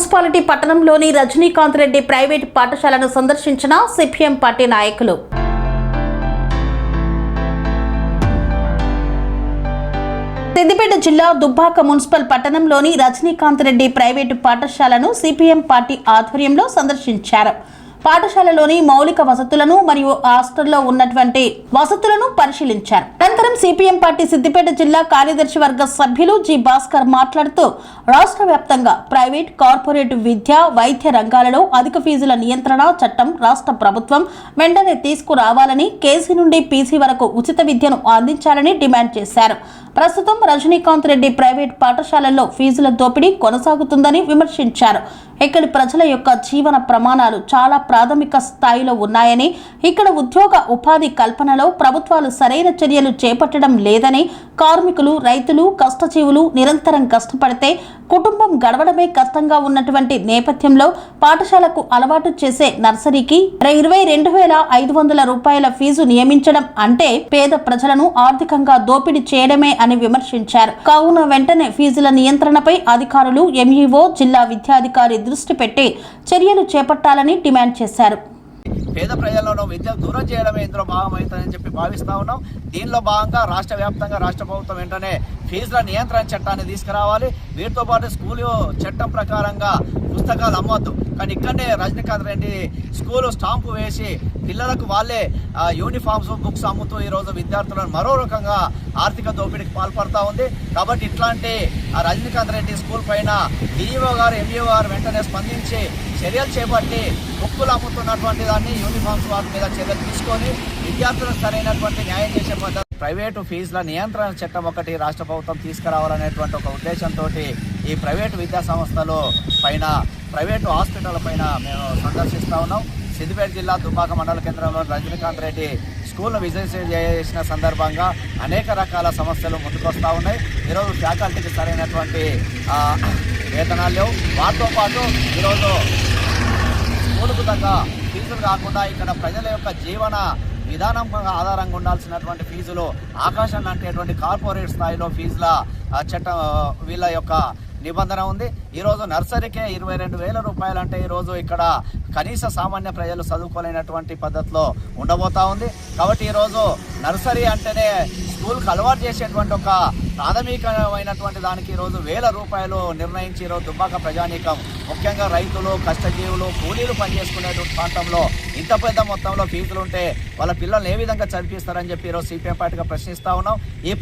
Municipality పట్టణంలోని Rajinikanth Reddy private పాఠశాలను సందర్శించిన సిపిఎం పార్టీ నాయకులు. సిద్దిపేట జిల్లా దుబ్బాక మున్సిపల్ పట్టణంలోని రజనీకాంత్ రెడ్డి ప్రైవేటు పాఠశాలను సిపిఎం పార్టీ ఆధ్వర్యంలో సందర్శించారు. పాఠశాలలోని మౌలిక వసతులను మరియు హాస్టల్లో ఉన్నటువంటి వసతులను పరిశీలించారు. అనంతరం సిపిఎం పార్టీ సిద్దిపేట జిల్లా కార్యదర్శి వర్గ సభ్యులు జి భాస్కర్ మాట్లాడుతూ రాష్ట్ర వ్యాప్తంగా ప్రైవేట్, కార్పొరేట్ విద్య, వైద్య రంగాలలో అధిక ఫీజుల నియంత్రణ చట్టం రాష్ట్ర ప్రభుత్వం వెంటనే తీసుకురావాలని, కేసీ నుండి పీసీ వరకు ఉచిత విద్యను అందించాలని డిమాండ్ చేశారు. ప్రస్తుతం రజనీకాంత్ రెడ్డి ప్రైవేట్ పాఠశాలల్లో ఫీజుల దోపిడీ కొనసాగుతుందని విమర్శించారు. ఇక్కడి ప్రజల యొక్క జీవన ప్రమాణాలు చాలా ప్రాథమిక స్థాయిలో ఉన్నాయని, ఇక్కడ ఉద్యోగ ఉపాధి కల్పనలో ప్రభుత్వాలు సరైన చర్యలు చేపట్టడం లేదని, కార్మికులు, రైతులు, కష్టజీవులు నిరంతరం కష్టపడితే కుటుంబం గడవడమే కష్టంగా ఉన్నటువంటి నేపథ్యంలో పాఠశాలకు అలవాటు చేసే నర్సరీకి 22,500 రూపాయల ఫీజు నియమించడం అంటే పేద ప్రజలను ఆర్థికంగా దోపిడీ చేయడమే అని విమర్శించారు. కావున వెంటనే ఫీజుల నియంత్రణపై అధికారులు, ఎంఈఓ, జిల్లా విద్యాధికారి దృష్టి పెట్టి చర్యలు చేపట్టాలని డిమాండ్ చేశారు. పేద ప్రజలను విద్యను దూరం చేయడమే ఇందులో భాగమవుతుందని చెప్పి భావిస్తా ఉన్నాం. దీనిలో భాగంగా రాష్ట్ర వ్యాప్తంగా రాష్ట్ర ప్రభుత్వం వెంటనే ఫీజుల నియంత్రణ చట్టాన్ని తీసుకురావాలి. వీటితో పాటు స్కూలు చట్టం ప్రకారంగా పుస్తకాలు అమ్మొద్దు, కానీ ఇక్కడనే రజనీకాంత్ రెడ్డి స్కూలు స్టాంపు వేసి పిల్లలకు వాళ్ళే యూనిఫామ్స్, బుక్స్ అమ్ముతూ ఈరోజు విద్యార్థులను మరో రకంగా ఆర్థిక దోపిడీకి పాల్పడుతూ ఉంది. కాబట్టి ఇట్లాంటి రజనీకాంత్ రెడ్డి స్కూల్ పైన డిఈఓ గారు, ఎంఈఓ గారు వెంటనే స్పందించి చర్యలు చేపట్టి బుక్కులు అమ్ముతున్నటువంటి దాన్ని, యూనిఫామ్స్ వాటి మీద చర్యలు తీసుకొని విద్యార్థులకు సరైనటువంటి న్యాయం చేసే పద్ధతి ప్రైవేటు ఫీజుల నియంత్రణ చట్టం ఒకటి రాష్ట్ర ప్రభుత్వం తీసుకురావాలనేటువంటి ఒక ఉద్దేశంతో ఈ ప్రైవేటు విద్యా సంస్థలు పైన, ప్రైవేటు హాస్పిటల్ పైన మేము సందర్శిస్తూ ఉన్నాం. సిద్దిపేట జిల్లా దుబ్బాక మండల కేంద్రంలో రజనీకాంత్ రెడ్డి స్కూల్ను విజిట్ చేసిన సందర్భంగా అనేక రకాల సమస్యలు ముందుకొస్తూ ఉన్నాయి. ఈరోజు ఫ్యాకల్టీకి సరైనటువంటి వేతనాలు లేవు. వాటితో పాటు ఈరోజు స్కూలుకు తగ్గ ఫీజులు కాకుండా ఇక్కడ ప్రజల యొక్క జీవన విధానం ఆధారంగా ఉండాల్సినటువంటి ఫీజులు ఆకాశాన్ని అంటేటువంటి కార్పొరేట్ స్థాయిలో ఫీజుల చట్టం వీళ్ళ యొక్క నిబంధన ఉంది. ఈరోజు నర్సరీకే 22,000 రూపాయలు అంటే ఈరోజు ఇక్కడ కనీస సామాన్య ప్రజలు చదువుకోలేనటువంటి పద్ధతిలో ఉండబోతా ఉంది. కాబట్టి ఈరోజు నర్సరీ అంటేనే స్కూల్కి అలవాటు చేసేటువంటి ఒక ప్రాథమికమైనటువంటి దానికి ఈరోజు 1,000 రూపాయలు నిర్ణయించి ఈరోజు దుబ్బాక ప్రజానీకం, ముఖ్యంగా రైతులు, కష్టజీవులు, కూలీలు పనిచేసుకునేటువంటి ప్రాంతంలో ఇంత పెద్ద మొత్తంలో ఫీజులు ఉంటే వాళ్ళ పిల్లల్ని ఏ విధంగా చదివిస్తారని చెప్పి ఈరోజు సిపిఎం పార్టీగా ప్రశ్నిస్తూ ఉన్నాం. ఈ